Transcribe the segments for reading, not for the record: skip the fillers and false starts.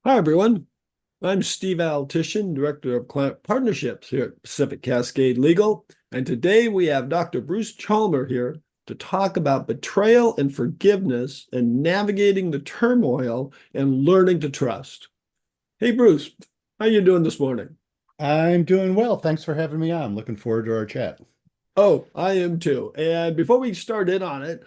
Hi, everyone. I'm Steve Altition, Director of Client Partnerships here at Pacific Cascade Legal. And today we have Dr. Bruce Chalmer here to talk about betrayal and forgiveness and navigating the turmoil and learning to trust. Hey, Bruce, how you doing this morning? I'm doing well. Thanks for having me on. Looking forward to our chat. Oh, I am too. And before we start in on it,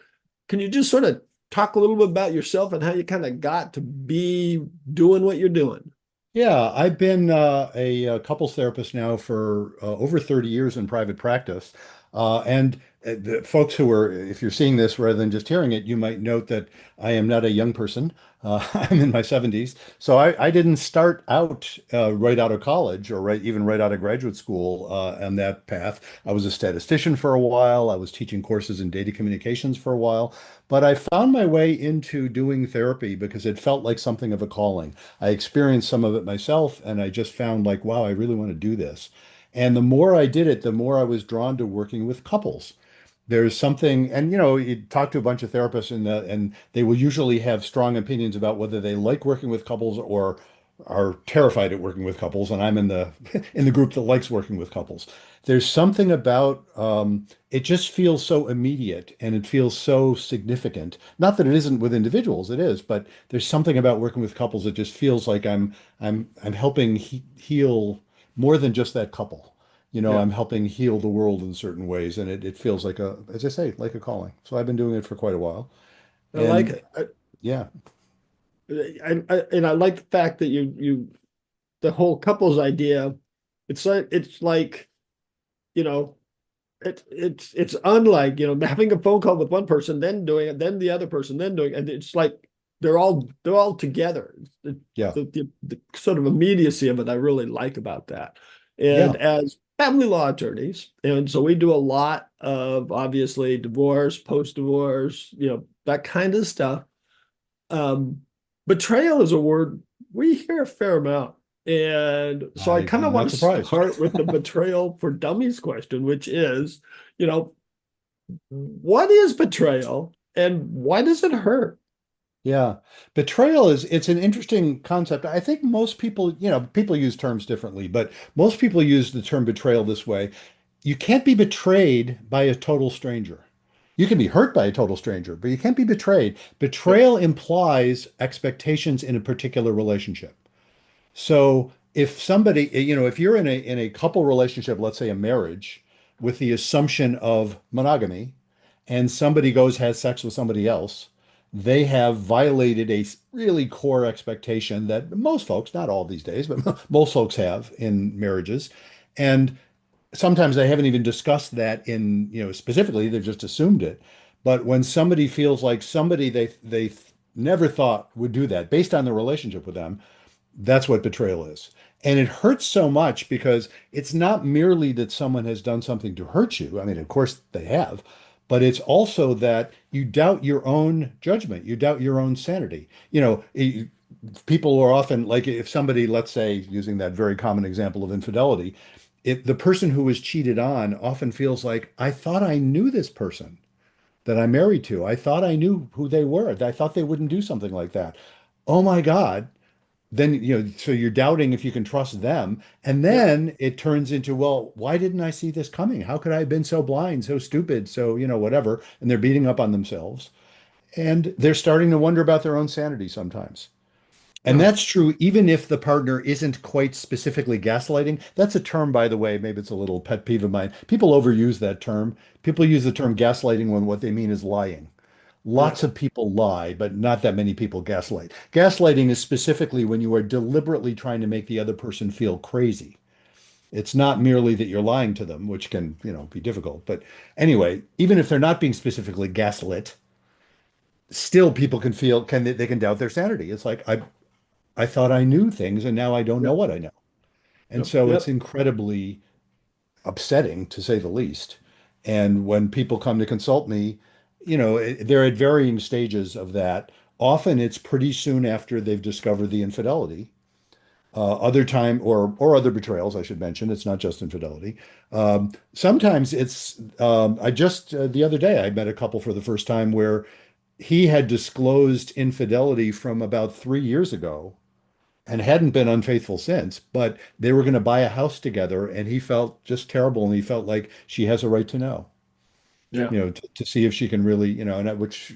can you just sort of talk a little bit about yourself and how you kind of got to be doing what you're doing? Yeah, I've been a couples therapist now for over 30 years in private practice. And the folks who are, if you're seeing this rather than just hearing it, you might note that I am not a young person. I'm in my 70s. So I didn't start out right out of college or even right out of graduate school on that path. I was a statistician for a while. I was teaching courses in data communications for a while. But I found my way into doing therapy because it felt like something of a calling. I experienced some of it myself, and I just found like, wow, I really want to do this. And the more I did it, the more I was drawn to working with couples. There's something, and you talk to a bunch of therapists, and they will usually have strong opinions about whether they like working with couples or are terrified at working with couples. And I'm in the in the group that likes working with couples. There's something about it just feels so immediate and it feels so significant. Not that it isn't with individuals, it is, but there's something about working with couples that just feels like I'm helping heal more than just that couple. Yeah, I'm helping heal the world in certain ways, and it feels like as I say, like a calling. So I've been doing it for quite a while. I like And it. yeah, And I like the fact that you the whole couples idea. It's like you know it's unlike having a phone call with one person, then doing it, then the other person, then doing it. And it's like they're all together. yeah, The sort of immediacy of it I really like about that. And yeah. as family law attorneys, and so we do a lot of obviously divorce, post divorce, that kind of stuff. um, Betrayal is a word we hear a fair amount. And so I kind I'm of want not to surprised. start with the betrayal for dummies question, which is, you know, what is betrayal and why does it hurt? Yeah. Betrayal it's an interesting concept. I think most people, people use terms differently, but most people use the term betrayal this way. You can't be betrayed by a total stranger. You can be hurt by a total stranger, but you can't be betrayed. Yep. Betrayal implies expectations in a particular relationship. So if somebody, if you're in a couple relationship, let's say a marriage, with the assumption of monogamy, and somebody goes has sex with somebody else, they have violated a really core expectation that most folks, not all these days, but most folks have in marriages. And sometimes they haven't even discussed that specifically, they've just assumed it. But when somebody feels like somebody they never thought would do that based on the relationship with them, that's what betrayal is. And it hurts so much because it's not merely that someone has done something to hurt you. I mean, of course they have, but it's also that you doubt your own judgment. You doubt your own sanity. People are often like, if somebody, let's say, using that very common example of infidelity, if the person who was cheated on often feels like, I thought I knew this person that I'm married to. I thought I knew who they were. I thought they wouldn't do something like that. Oh my God, then so you're doubting if you can trust them, and Yep. then it turns into, well, why didn't I see this coming? How could I have been so blind, so stupid, so whatever, and they're beating up on themselves, and they're starting to wonder about their own sanity sometimes. And Yeah. that's true even if the partner isn't quite specifically gaslighting. That's a term, by the way, maybe it's a little pet peeve of mine. People overuse that term. People use the term gaslighting when what they mean is lying. Yeah. Lots of people lie, but not that many people gaslight. Gaslighting is specifically when you are deliberately trying to make the other person feel crazy. It's not merely that you're lying to them, which can, be difficult. But anyway, even if they're not being specifically gaslit, still people can feel they can doubt their sanity. It's like I thought I knew things and now I don't know Yep. what I know. And Yep. so it's Yep. incredibly upsetting to say the least. And when people come to consult me, they're at varying stages of that. Often it's pretty soon after they've discovered the infidelity. Other time, or other betrayals, I should mention. It's not just infidelity. Sometimes it's. I just the other day I met a couple for the first time where he had disclosed infidelity from about 3 years ago, and hadn't been unfaithful since, but they were going to buy a house together, and he felt just terrible, and he felt like she has a right to know, Yeah. to see if she can really, which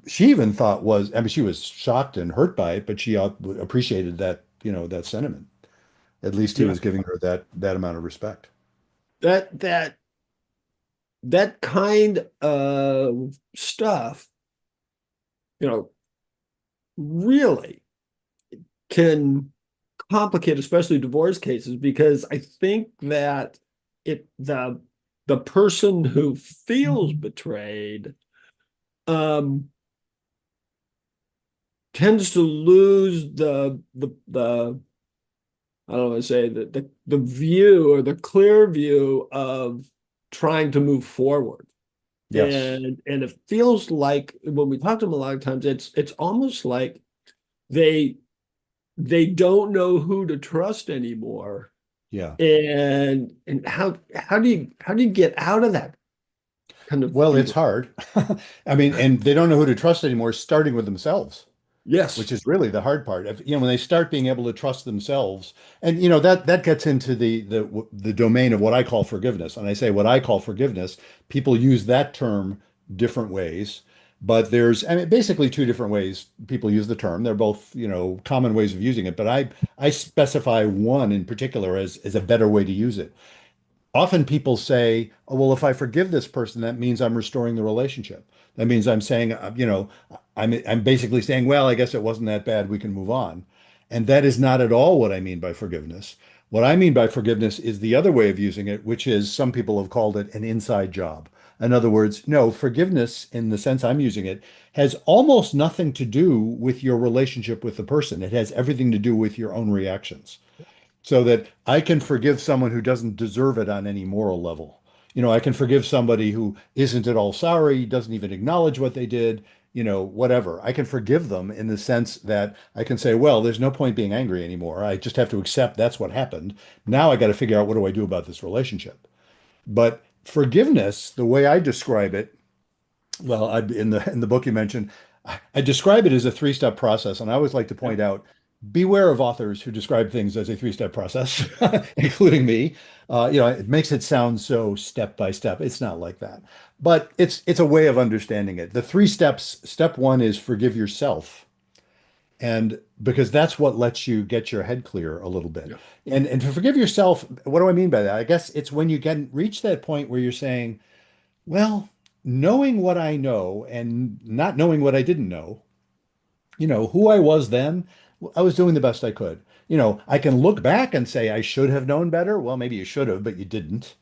she even thought was, I mean, she was shocked and hurt by it, but she appreciated that, that sentiment. At least he Yeah. was giving her that amount of respect. That that that kind of stuff, you know, really can complicate, especially divorce cases, because I think that it the person who feels betrayed um tends to lose the I don't want to say the view or the clear view of trying to move forward. Yes. And it feels like when we talk to them a lot of times, it's almost like they they don't know who to trust anymore. Yeah. And how do you get out of that kind of Well, it's feeling? hard. I mean, and they don't know who to trust anymore, starting with themselves, Yes. which is really the hard part. When they start being able to trust themselves, and that gets into the domain of what I call forgiveness. And I say what I call forgiveness, people use that term different ways, but there's, I mean, basically two different ways people use the term. They're both, common ways of using it, but I specify one in particular as a better way to use it. Often people say, oh, well, if I forgive this person, that means I'm restoring the relationship. That means I'm saying, I'm basically saying, well, I guess it wasn't that bad. We can move on. And that is not at all what I mean by forgiveness. What I mean by forgiveness is the other way of using it, which is some people have called it an inside job. In other words, no, forgiveness in the sense I'm using it has almost nothing to do with your relationship with the person. It has everything to do with your own reactions, so that I can forgive someone who doesn't deserve it on any moral level. I can forgive somebody who isn't at all sorry, doesn't even acknowledge what they did, whatever. I can forgive them in the sense that I can say, well, there's no point being angry anymore. I just have to accept that's what happened. Now I got to figure out, what do I do about this relationship? But forgiveness, the way I describe it, well, in the book you mentioned, I describe it as a three-step process, and I always like to Yeah. point out, beware of authors who describe things as a three-step process, including me. It makes it sound so step by step. It's not like that, but it's a way of understanding it. The three steps. Step one is forgive yourself, and because that's what lets you get your head clear a little bit. Yeah. And to forgive yourself, what do I mean by that? I guess it's when you get reach that point where you're saying, well, knowing what I know and not knowing what I didn't know, who I was then, I was doing the best I could. I can look back and say I should have known better. Well, maybe you should have, but you didn't.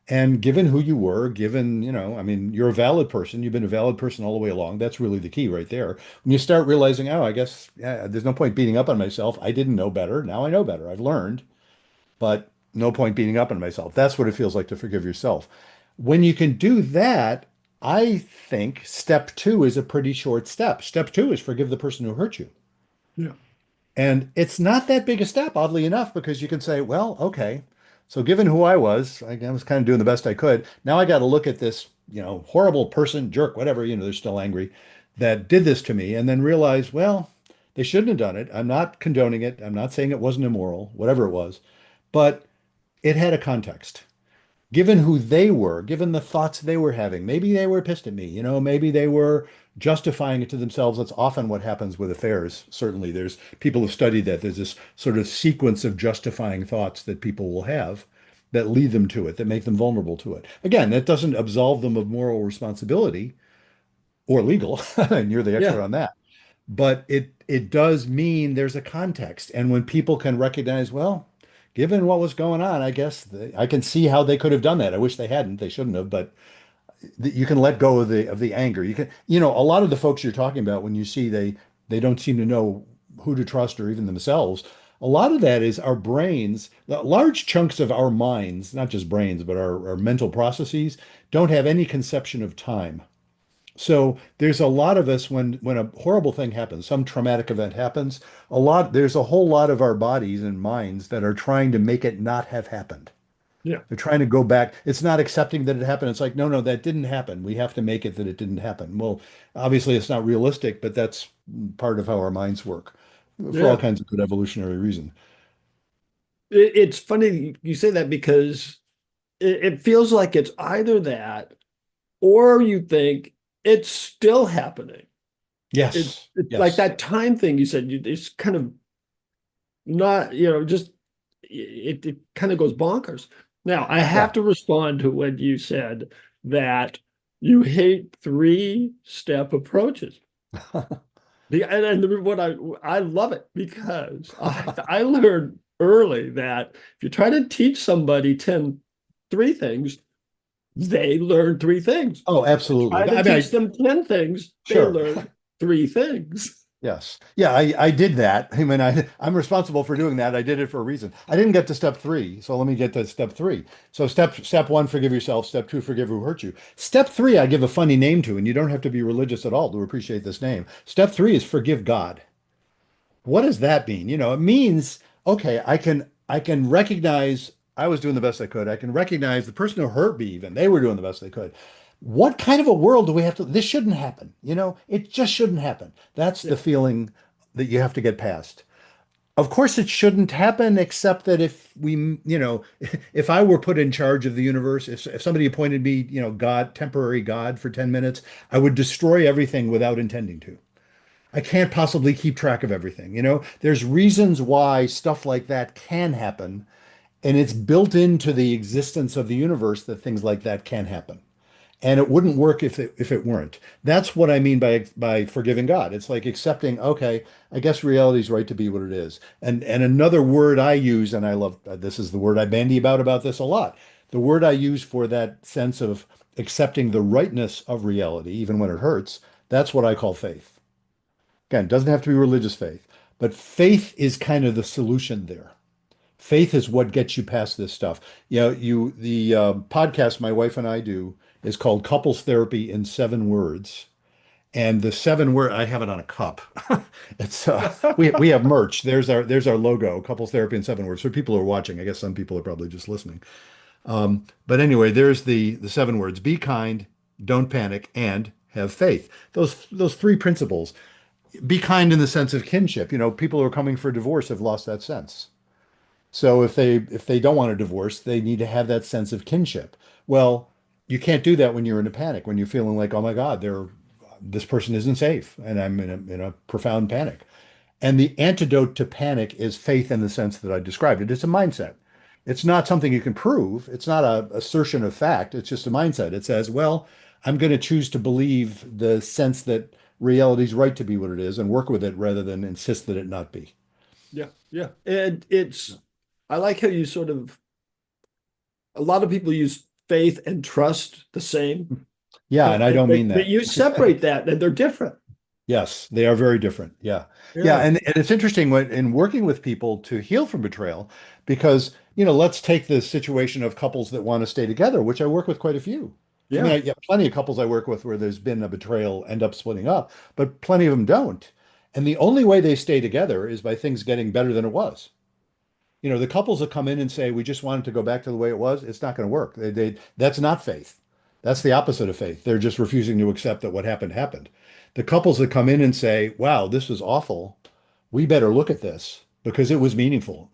And given who you were, given, I mean, you're a valid person. You've been a valid person all the way along. That's really the key right there. When you start realizing, oh, I guess, yeah, there's no point beating up on myself. I didn't know better. Now I know better. I've learned, but no point beating up on myself. That's what it feels like to forgive yourself. When you can do that, I think step two is a pretty short step. Step two is forgive the person who hurt you. Yeah. And it's not that big a step, oddly enough, because you can say, well, okay, so given who I was kind of doing the best I could. Now I got to look at this, horrible person, jerk, whatever, they're still angry, that did this to me, and then realize, well, they shouldn't have done it. I'm not condoning it. I'm not saying it wasn't immoral, whatever it was, but it had a context. Given who they were, given the thoughts they were having, maybe they were pissed at me, maybe they were justifying it to themselves. That's often what happens with affairs. Certainly, there's people have studied that. There's this sort of sequence of justifying thoughts that people will have that lead them to it, that make them vulnerable to it. Again, that doesn't absolve them of moral responsibility or legal, and you're the expert Yeah. on that. But it does mean there's a context. And when people can recognize, well, given what was going on, I guess I can see how they could have done that. I wish they hadn't. They shouldn't have. But you can let go of the anger. You can, a lot of the folks you're talking about, when you see they don't seem to know who to trust or even themselves. A lot of that is our brains, large chunks of our minds, not just brains, but our mental processes don't have any conception of time. So there's a lot of us when a horrible thing happens, some traumatic event happens, there's a whole lot of our bodies and minds that are trying to make it not have happened. Yeah. They're trying to go back. It's not accepting that it happened. It's like, no, no, that didn't happen. We have to make it that it didn't happen. Well, obviously it's not realistic, but that's part of how our minds work. for all Yeah. kinds of good evolutionary reason. It's funny you say that because it feels like it's either that or you think it's still happening. Yes, It's like yes. that time thing you said, it's kind of not, just it kind of goes bonkers. Now, I have Yeah. to respond to when you said that you hate three-step approaches. What I love it because I learned early that if you try to teach somebody three things, they learn three things. Oh, Try absolutely. to I mean, teach them 10 things, they sure. learn three things. Yes. Yeah, I did that. I mean, I'm responsible for doing that. I did it for a reason. I didn't get to step three, so let me get to step three. So step one, forgive yourself. Step two, forgive who hurt you. Step three, I give a funny name to, and you don't have to be religious at all to appreciate this name. Step three is forgive God. What does that mean? It means, okay, I can recognize I was doing the best I could. I can recognize the person who hurt me, even they were doing the best they could. What kind of a world do we have to? This shouldn't happen. It just shouldn't happen. That's Yeah, the feeling that you have to get past. Of course, it shouldn't happen, except that if if I were put in charge of the universe, if somebody appointed me, God, temporary God for 10 minutes, I would destroy everything without intending to. I can't possibly keep track of everything. There's reasons why stuff like that can happen, and it's built into the existence of the universe that things like that can happen. And it wouldn't work if it weren't. That's what I mean by forgiving God. It's like accepting, okay, I guess reality is right to be what it is. And another word I use, and I love this is the word I bandy about this a lot. The word I use for that sense of accepting the rightness of reality, even when it hurts, that's what I call faith. Again, it doesn't have to be religious faith, but faith is kind of the solution there. Faith is what gets you past this stuff. The podcast my wife and I do is called Couples Therapy in 7 Words. And the 7 word I have it on a cup. It's we have merch. There's our logo, Couples Therapy in 7 Words. For people who are watching, I guess some people are probably just listening. But anyway, there's the 7 words: be kind, don't panic, and have faith. Those three principles. Be kind in the sense of kinship. People who are coming for divorce have lost that sense. So if they don't want a divorce, they need to have that sense of kinship. Well, you can't do that when you're in a panic, when you're feeling like, oh my God, this person isn't safe, and I'm in a profound panic. And the antidote to panic is faith in the sense that I described it. It's a mindset. It's not something you can prove. It's not a assertion of fact. It's just a mindset. It says, well, I'm going to choose to believe the sense that reality is right to be what it is and work with it rather than insist that it not be. yeah, yeah. And I like how you sort of, a lot of people use faith and trust the same, Yeah, and but I don't mean but that. you separate that and they're different. Yes, they are very different. Yeah. Yeah. Yeah, And it's interesting in working with people to heal from betrayal, because, let's take the situation of couples that want to stay together, which I work with quite a few. I mean, yeah, yeah, plenty of couples I work with where there's been a betrayal end up splitting up, but plenty of them don't. And the only way they stay together is by things getting better than it was. The couples that come in and say, we just want it to go back to the way it was, it's not going to work. That's not faith. That's the opposite of faith. They're just refusing to accept that what happened happened. The couples that come in and say, wow, this was awful. We better look at this because it was meaningful.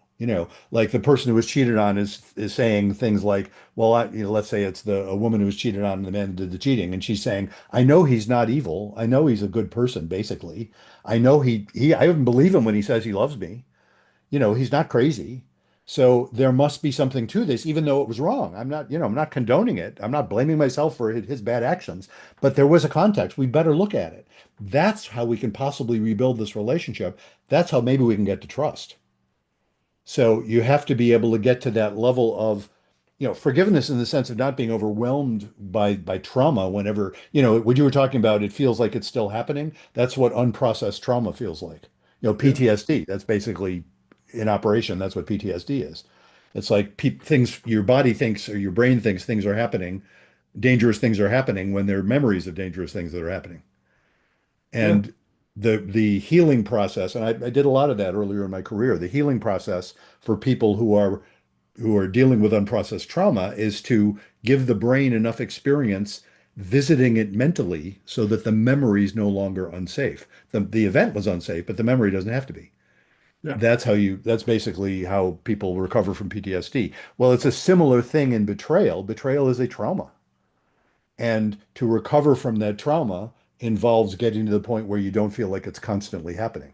Like the person who was cheated on is saying things like, well, let's say it's a woman who was cheated on and the man did the cheating, and she's saying, I know he's not evil. I know he's a good person, basically. I know I even believe him when he says he loves me. He's not crazy. So there must be something to this, even though it was wrong. I'm not condoning it. I'm not blaming myself for his bad actions, but there was a context. We better look at it. That's how we can possibly rebuild this relationship. That's how maybe we can get to trust. So you have to be able to get to that level of, forgiveness in the sense of not being overwhelmed by trauma whenever, what you were talking about, it feels like it's still happening. That's what unprocessed trauma feels like. yeah, PTSD, that's basically in operation. That's what PTSD is. It's like things your body thinks or your brain thinks things are happening, dangerous things are happening when they're memories of dangerous things that are happening. yeah, And the healing process, and I did a lot of that earlier in my career, the healing process for people who are dealing with unprocessed trauma is to give the brain enough experience visiting it mentally so that the memory is no longer unsafe. The event was unsafe, but the memory doesn't have to be. Yeah. That's basically how people recover from PTSD. Well, it's a similar thing in betrayal. Betrayal is a trauma. And to recover from that trauma involves getting to the point where you don't feel like it's constantly happening.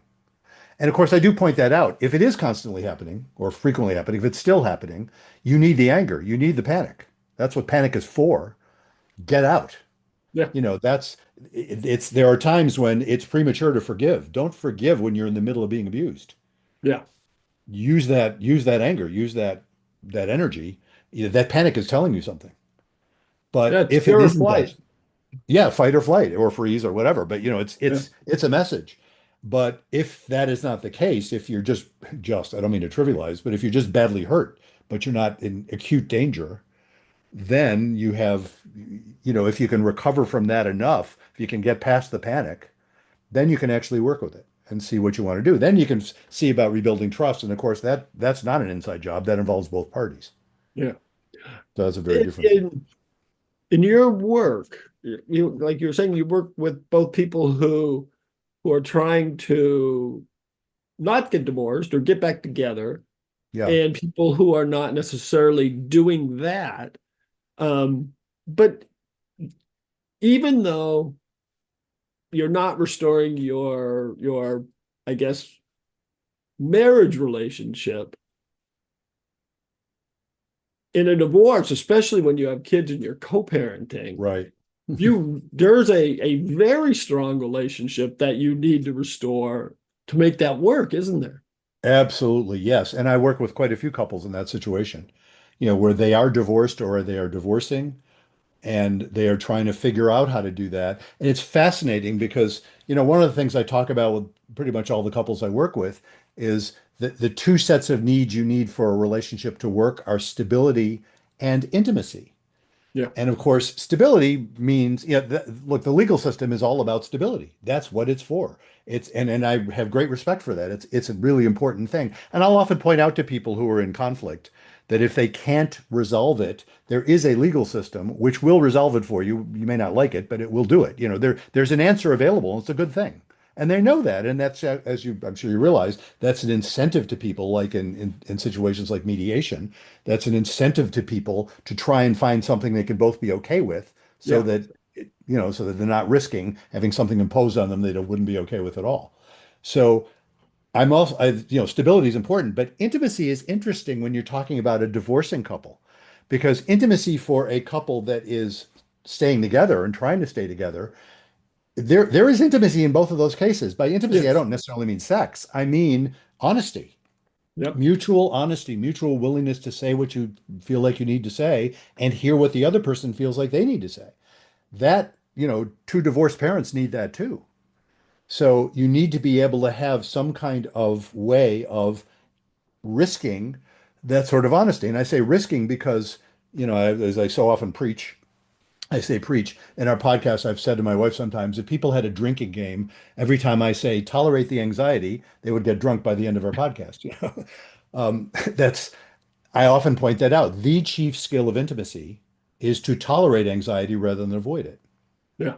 And of course, I do point that out. If it is constantly happening or frequently happening, if it's still happening, you need the anger, you need the panic. That's what panic is for. Get out. Yeah. It's there are times when it's premature to forgive. Don't forgive when you're in the middle of being abused. Yeah. Use that anger, use that energy. That panic is telling you something. Yeah. But It's if it fear or isn't flight. that, yeah, fight or flight or freeze or whatever. But it's Yeah. it's a message. But if that is not the case, if you're just I don't mean to trivialize, but if you're just badly hurt, but you're not in acute danger, then you have, if you can recover from that enough, if you can get past the panic, then you can actually work with it and see what you want to do. Then you can see about rebuilding trust. And of course, that's not an inside job. That involves both parties. Yeah. So that's a very In, different thing. in in your work, like you were saying, you work with both people who are trying to not get divorced or get back together, Yeah, and people who are not necessarily doing that. But even though you're not restoring your, I guess, marriage relationship in a divorce, especially when you have kids and you're co-parenting, right. there's a very strong relationship that you need to restore to make that work, isn't there? Absolutely, yes. And I work with quite a few couples in that situation, where they are divorced or they are divorcing and they are trying to figure out how to do that. And it's fascinating because, one of the things I talk about with pretty much all the couples I work with is that the two sets of needs you need for a relationship to work are stability and intimacy. Yeah. And of course, stability means, look, the legal system is all about stability. That's what it's for. And I have great respect for that. It's a really important thing. And I'll often point out to people who are in conflict that if they can't resolve it, there is a legal system which will resolve it for you. You may not like it, but it will do it. There's an answer available, and it's a good thing. And they know that, and that's I'm sure you realize, that's an incentive to people, like in situations like mediation. That's an incentive to people to try and find something they can both be okay with, so Yeah. that so that they're not risking having something imposed on them they wouldn't be okay with at all. So stability is important, but intimacy is interesting when you're talking about a divorcing couple, because intimacy for a couple that is staying together and trying to stay together, there is intimacy in both of those cases. By intimacy, I Yes. don't necessarily mean sex. I mean honesty, Yep. mutual honesty, mutual willingness to say what you feel like you need to say and hear what the other person feels like they need to say. That, two divorced parents need that too. So you need to be able to have some kind of way of risking that sort of honesty. And I say risking because, as I so often preach, I say preach. In our podcast, I've said to my wife sometimes, if people had a drinking game, every time I say tolerate the anxiety, they would get drunk by the end of our podcast. That's I often point that out. The chief skill of intimacy is to tolerate anxiety rather than avoid it. Yeah.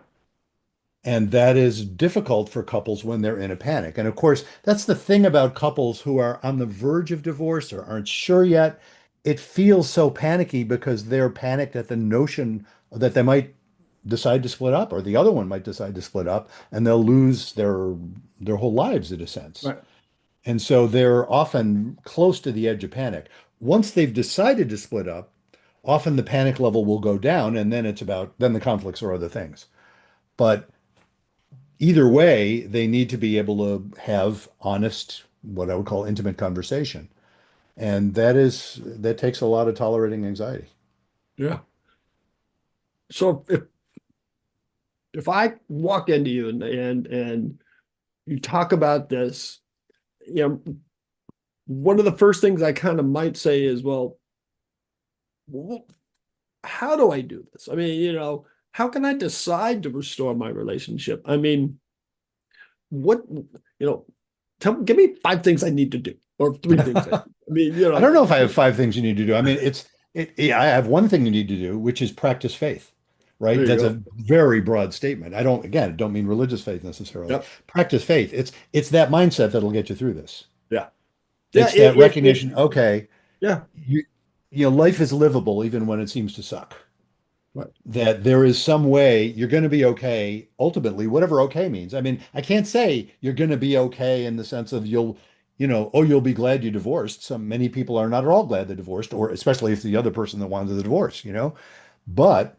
And that is difficult for couples when they're in a panic. And of course, that's the thing about couples who are on the verge of divorce or aren't sure yet. It feels so panicky because they're panicked at the notion that they might decide to split up, or the other one might decide to split up, and they'll lose their whole lives in a sense. Right. And so they're often close to the edge of panic. Once they've decided to split up, often the panic level will go down, and then the conflicts are other things. But either way, they need to be able to have honest, what I would call intimate conversation. And that takes a lot of tolerating anxiety. Yeah. So if I walk into you and you talk about this, you know, one of the first things I kind of might say is, well, how do I do this? I mean, how can I decide to restore my relationship? I mean, what, you know, give me five things I need to do or three things. I mean, I don't know if I have five things you need to do. I mean, I have one thing you need to do, which is practice faith, right? there you That's go. a very broad statement. I don't mean religious faith necessarily. Yep. Practice faith. It's that mindset that'll get you through this. Yeah. Yeah, It's that recognition, okay, yeah. you, life is livable even when it seems to suck. Right. That there is some way you're going to be okay, ultimately, whatever okay means. I mean, I can't say you're going to be okay in the sense of oh, you'll be glad you divorced. Many people are not at all glad they divorced, or especially if the other person that wanted the divorce. But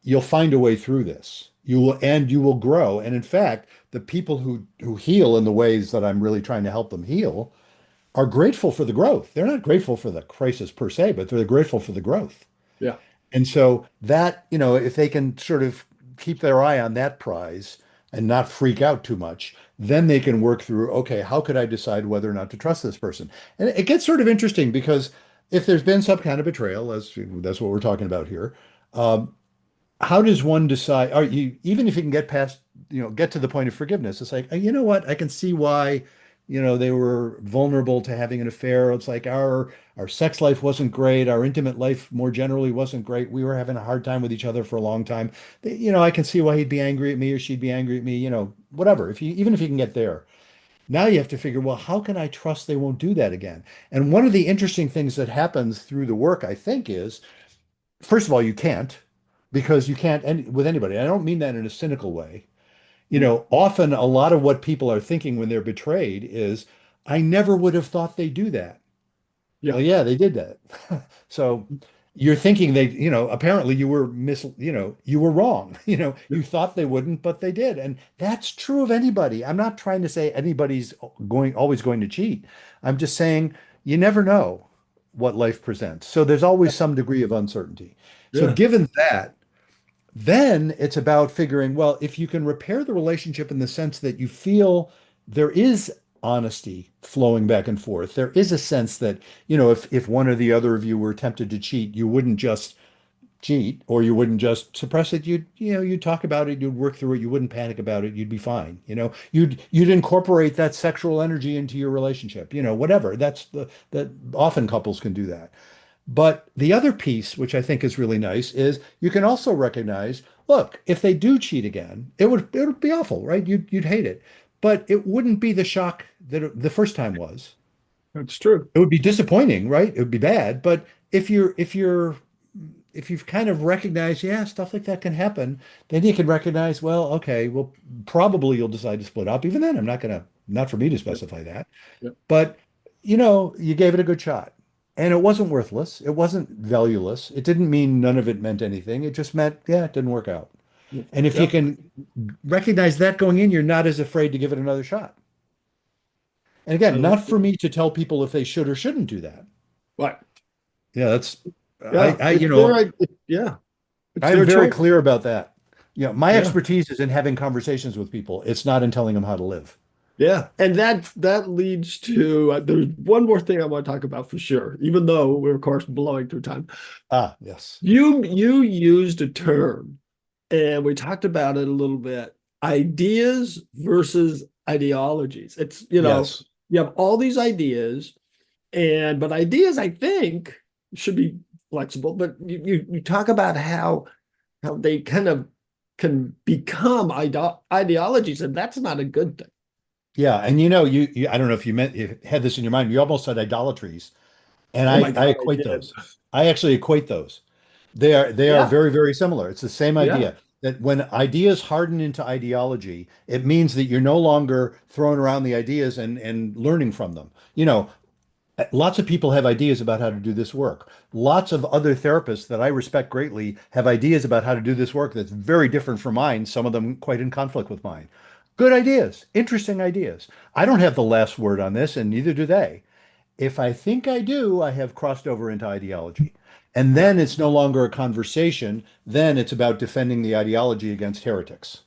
you'll find a way through this. You will grow. And in fact, the people who heal in the ways that I'm really trying to help them heal are grateful for the growth. They're not grateful for the crisis per se, but they're grateful for the growth. Yeah. And so that, if they can sort of keep their eye on that prize and not freak out too much, then they can work through, okay, how could I decide whether or not to trust this person? And it gets sort of interesting because if there's been some kind of betrayal, as that's what we're talking about here, um, how does one decide? Are you even if you can get past, get to the point of forgiveness? It's like, you know what? I can see why, they were vulnerable to having an affair. It's like our sex life wasn't great. Our intimate life more generally wasn't great. We were having a hard time with each other for a long time. I can see why he'd be angry at me or she'd be angry at me. Whatever. Even if you can get there, now you have to figure, well, how can I trust they won't do that again? And one of the interesting things that happens through the work, I think, is first of all, you can't because you can't with anybody. I don't mean that in a cynical way. Mm. Often a lot of what people are thinking when they're betrayed is, I never would have thought they'd do that. Yeah. Well, yeah, they did that. So you're thinking apparently you were you were wrong. Yeah. You thought they wouldn't, but they did. And that's true of anybody. I'm not trying to say anybody's always going to cheat. I'm just saying you never know what life presents. So there's always some degree of uncertainty. So Yeah. given that, then it's about figuring, well, if you can repair the relationship in the sense that you feel there is honesty flowing back and forth, there is a sense that, if one or the other of you were tempted to cheat, you wouldn't just cheat or you wouldn't just suppress it. You'd talk about it, you'd work through it, you wouldn't panic about it, you'd be fine. You'd incorporate that sexual energy into your relationship, whatever. That often couples can do that. But the other piece, which I think is really nice, is you can also recognize, look, if they do cheat again, it would be awful, right? You'd hate it, but it wouldn't be the shock that the first time was. That's true. It would be disappointing, right? It would be bad, but if you've kind of recognized, yeah, stuff like that can happen, then you can recognize, well, okay, well, probably you'll decide to split up. Even then, not for me to Yeah. specify that. Yeah. But you gave it a good shot. And it wasn't worthless. It wasn't valueless. It didn't mean none of it meant anything. It just meant, yeah, it didn't work out. And if you Yeah. can recognize that going in, you're not as afraid to give it another shot. And I again, like not for it. me to tell people if they should or shouldn't do that. Right. Yeah, that's Yeah. It's yeah. It's I'm their very choice. clear about that. My Yeah. expertise is in having conversations with people. It's not in telling them how to live. Yeah. And that leads to there's one more thing I want to talk about for sure, even though we're of course blowing through time. Ah, yes. You used a term and we talked about it a little bit. Ideas versus ideologies. It's, Yes. you have all these ideas, but ideas, I think, should be flexible. But you talk about how they kind of can become ideologies, and that's not a good thing. Yeah. And I don't know if you had this in your mind. You almost said idolatries. And Oh my I God, I equate did. those. I actually equate those. They are Yeah, very, very similar. It's the same yeah, idea that when ideas harden into ideology, it means that you're no longer throwing around the ideas and learning from them. Lots of people have ideas about how to do this work. Lots of other therapists that I respect greatly have ideas about how to do this work that's very different from mine, some of them quite in conflict with mine. Good ideas, interesting ideas. I don't have the last word on this, and neither do they. If I think I do, I have crossed over into ideology. And yeah, then it's no longer a conversation. Then it's about defending the ideology against heretics.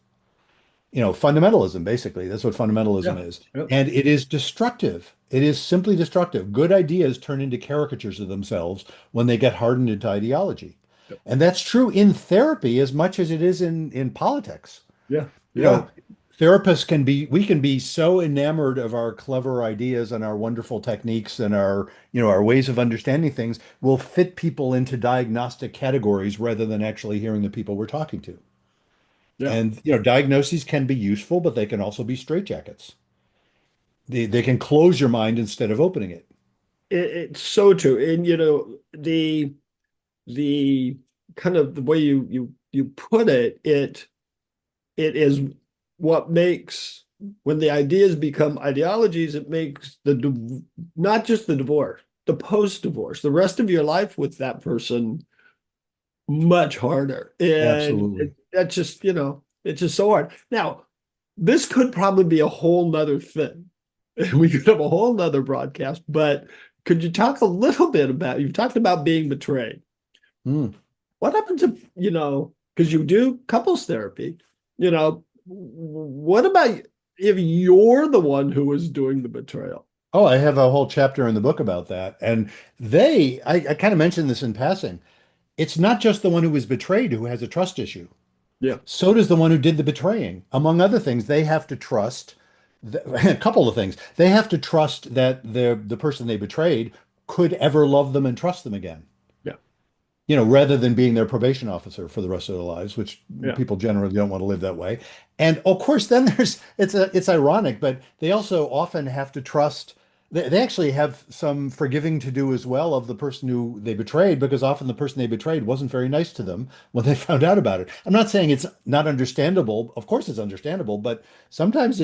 Fundamentalism, basically. That's what fundamentalism yeah, is. yeah, And it is destructive. It is simply destructive. Good ideas turn into caricatures of themselves when they get hardened into ideology. yeah, And that's true in therapy as much as it is in politics. yeah, You yeah, know, we can be so enamored of our clever ideas and our wonderful techniques and our ways of understanding things will fit people into diagnostic categories rather than actually hearing the people we're talking to. yeah. And, diagnoses can be useful, but they can also be straitjackets. They can close your mind instead of opening it. It's so true. And the kind of the way you put it, it is what makes when the ideas become ideologies, it makes not just the divorce, the post-divorce, the rest of your life with that person much harder. And Absolutely. that's just, it's just so hard. Now, this could probably be a whole nother thing. We could have a whole nother broadcast, but could you talk a little bit about, you've talked about being betrayed. Mm. What happens if, because you do couples therapy, what about if you're the one who is doing the betrayal? Oh, I have a whole chapter in the book about that. And I kind of mentioned this in passing. It's not just the one who was betrayed who has a trust issue. Yeah, So does the one who did the betraying. Among other things, they have to trust a couple of things. They have to trust that the person they betrayed could ever love them and trust them again. yeah, Rather than being their probation officer for the rest of their lives, which yeah, people generally don't want to live that way. And of course, then it's ironic, but they also often have to trust. They actually have some forgiving to do as well of the person who they betrayed, because often the person they betrayed wasn't very nice to them when they found out about it. I'm not saying it's not understandable. Of course, it's understandable, but sometimes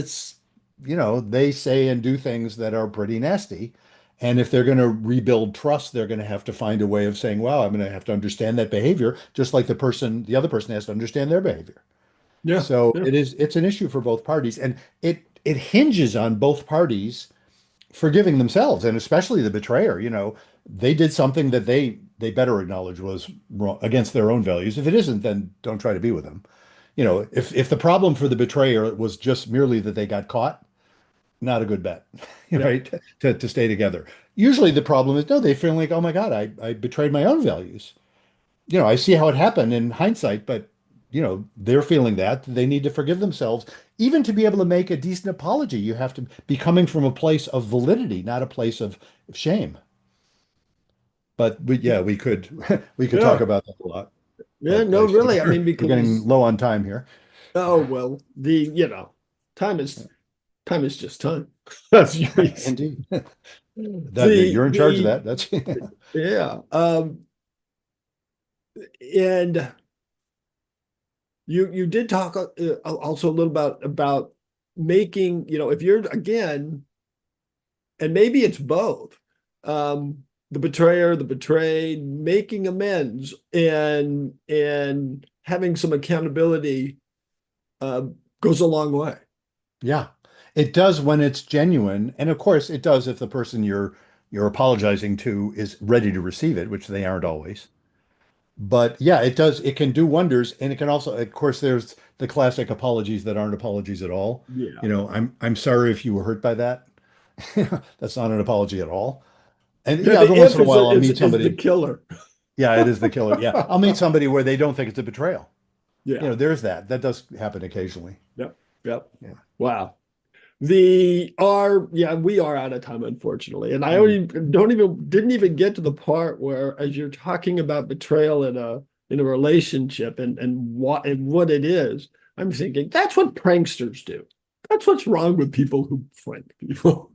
they say and do things that are pretty nasty. And if they're going to rebuild trust, they're going to have to find a way of saying, wow, I'm going to have to understand that behavior, just like the other person has to understand their behavior. yeah, So yeah, it's an issue for both parties. And it hinges on both parties forgiving themselves, and especially the betrayer. They did something that they better acknowledge was wrong against their own values. If it isn't, then don't try to be with them. If the problem for the betrayer was just merely that they got caught, not a good bet, yeah, right? To stay together. Usually the problem is no, they feel like, oh my God, I betrayed my own values. I see how it happened in hindsight, but they're feeling that they need to forgive themselves. Even to be able to make a decent apology, you have to be coming from a place of validity, not a place of shame. But yeah, we could we could talk yeah, about that a lot. yeah. But No, I see really. I mean, we're getting because low on time here. oh well, time is time is just time. That's Indeed. That the you're in charge of the that. That's yeah. And you did talk also a little about making, if you're again, and maybe it's both, the betrayer, the betrayed, making amends and having some accountability uh, goes a long way. Yeah, it does when it's genuine, and of course it does if the person you're apologizing to is ready to receive it, which they aren't always. But yeah, it does. It can do wonders, and it can also, of course, there's the classic apologies that aren't apologies at all. Yeah. I'm sorry if you were hurt by that. That's not an apology at all. And Yeah, yeah, every the once if in a is while I'll meet is the somebody. killer. Yeah, it is the killer. Yeah, I'll meet somebody where they don't think it's a betrayal. Yeah. There's that. That does happen occasionally. Yep. Yep. Yeah. Wow. We are out of time, unfortunately. And I Mm. didn't even get to the part where as you're talking about betrayal in a relationship and what it is, I'm thinking that's what pranksters do. That's what's wrong with people who prank people.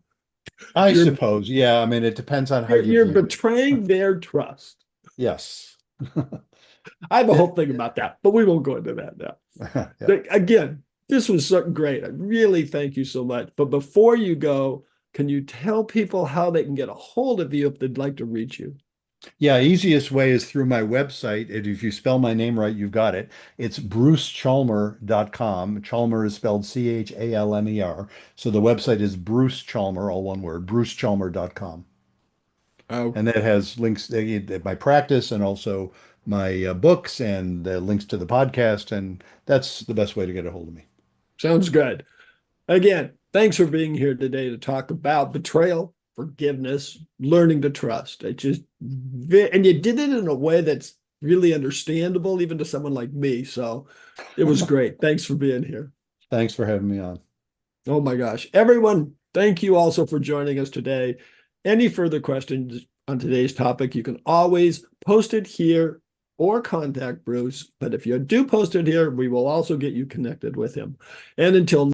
I You're suppose. Yeah, I mean, it depends on how you're, you you're view it. betraying their trust. Yes. I have a It, whole thing about that, but we won't go into that now. yeah. Again, this was so great. I really thank you so much. But before you go, can you tell people how they can get a hold of you if they'd like to reach you? Yeah, easiest way is through my website. And if you spell my name right, you've got it. It's brucechalmer.com. Chalmer is spelled Chalmer. So the website is Bruce Chalmer, all one word, brucechalmer.com. Oh, And that has links to my practice and also my books and links to the podcast. And that's the best way to get a hold of me. sounds good. Again, thanks for being here today to talk about betrayal, forgiveness, learning to trust. And you did it in a way that's really understandable, even to someone like me. So it was great. Thanks for being here. Thanks for having me on. Oh my gosh. Everyone, thank you also for joining us today. Any further questions on today's topic, you can always post it here or contact Bruce. But if you do post it here, we will also get you connected with him. And until